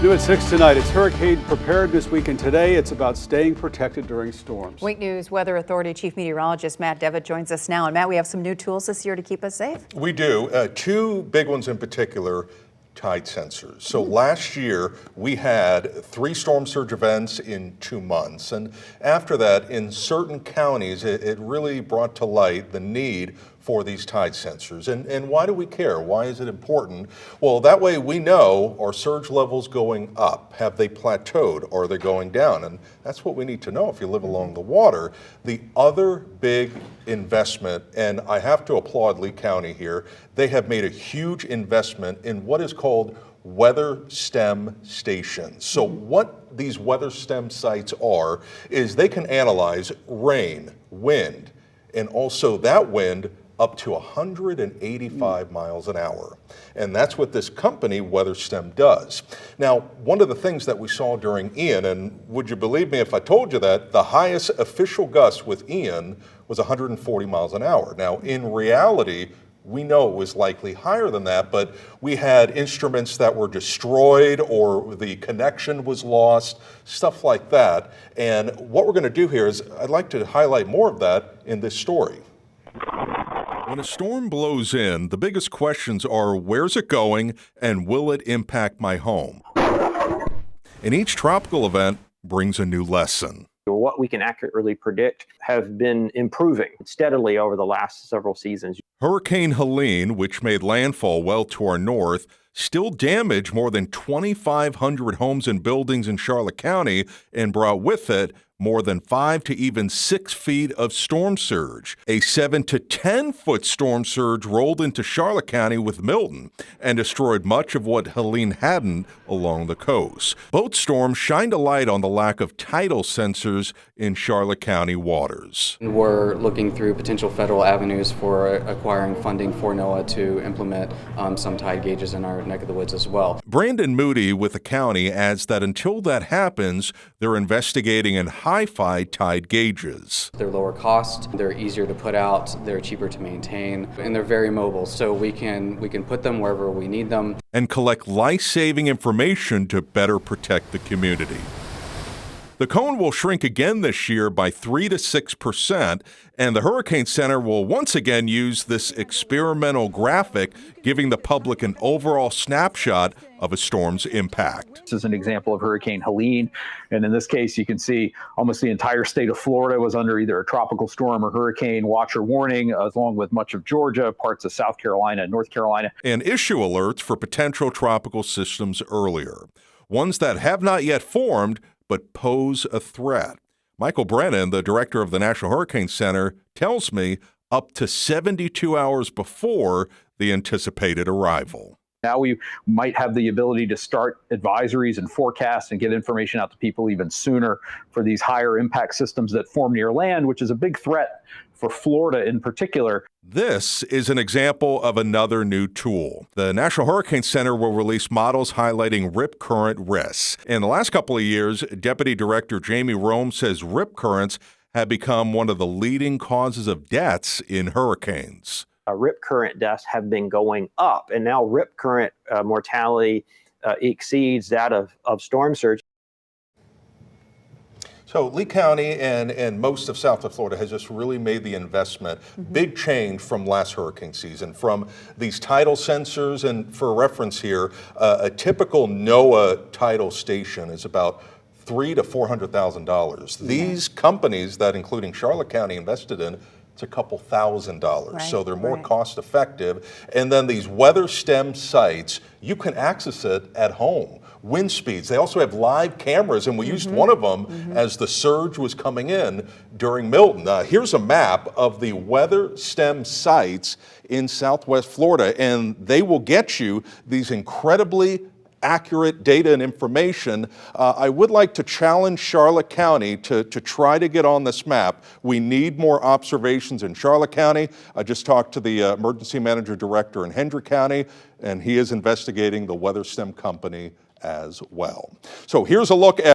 New at 6 tonight, it's Hurricane Preparedness Week, and today it's about staying protected during storms. Wake News Weather Authority Chief Meteorologist Matt Devitt joins us now. And Matt, we have some new tools this year to keep us safe. We do. Two big ones in particular, tide sensors. So last year we had 3 storm surge events in 2 months. And after that, in certain counties, it really brought to light the need for these tide sensors. And why do we care? Why is it important? Well, that way we know, are surge levels going up? Have they plateaued? Or are they going down? And that's what we need to know if you live along the water. The other big investment, and I have to applaud Lee County here, they have made a huge investment in what is called weather stem stations. So what these weather stem sites are is they can analyze rain, wind, and also that wind up to 185 miles an hour. And that's what this company, WeatherStem, does. Now, one of the things that we saw during Ian, and would you believe me if I told you that, the highest official gust with Ian was 140 miles an hour. Now, in reality, we know it was likely higher than that, but we had instruments that were destroyed or the connection was lost, stuff like that. And what we're going to do here is I'd like to highlight more of that in this story. When a storm blows in, the biggest questions are, where's it going and will it impact my home? And each tropical event brings a new lesson. What we can accurately predict have been improving steadily over the last several seasons. Hurricane Helene, which made landfall well to our north, still damaged more than 2,500 homes and buildings in Charlotte County and brought with it more than 5 to even 6 feet of storm surge. A 7 to 10 foot storm surge rolled into Charlotte County with Milton and destroyed much of what Helene hadn't along the coast. Both storms shined a light on the lack of tidal sensors in Charlotte County waters. We're looking through potential federal avenues for acquiring funding for NOAA to implement some tide gauges in our neck of the woods as well. Brandon Moody with the county adds that until that happens, they're investigating in hi-fi tide gauges. They're lower cost, they're easier to put out, they're cheaper to maintain, and they're very mobile, so we can put them wherever we need them. And collect life-saving information to better protect the community. The cone will shrink again this year by 3 to 6%, and the Hurricane Center will once again use this experimental graphic, giving the public an overall snapshot of a storm's impact. This is an example of Hurricane Helene, and in this case you can see almost the entire state of Florida was under either a tropical storm or hurricane watch or warning, along with much of Georgia, parts of South Carolina, North Carolina. And issue alerts for potential tropical systems earlier, ones that have not yet formed but pose a threat. Michael Brennan, the director of the National Hurricane Center, tells me up to 72 hours before the anticipated arrival. Now we might have the ability to start advisories and forecasts and get information out to people even sooner for these higher impact systems that form near land, which is a big threat for Florida in particular. This is an example of another new tool. The National Hurricane Center will release models highlighting rip current risks. In the last couple of years, Deputy Director Jamie Rome says rip currents have become one of the leading causes of deaths in hurricanes. Rip current deaths have been going up, and now rip current mortality exceeds that of storm surge. So Lee County and most of South Florida has just really made the investment, big change from last hurricane season, from these tidal sensors. And for reference here, a typical NOAA tidal station is about $300,000 to $400,000. These companies that, including Charlotte County, invested in, it's a couple $1,000s. So they're more cost effective. And then these weather stem sites, you can access it at home. Wind speeds. They also have live cameras, and we used one of them as the surge was coming in during Milton. Here's a map of the weather stem sites in Southwest Florida, and they will get you these incredibly accurate data and information. I would like to challenge Charlotte County to try to get on this map. We need more observations in Charlotte County. I just talked to the emergency manager director in Hendrick County, and he is investigating the weather stem company as well. So here's a look at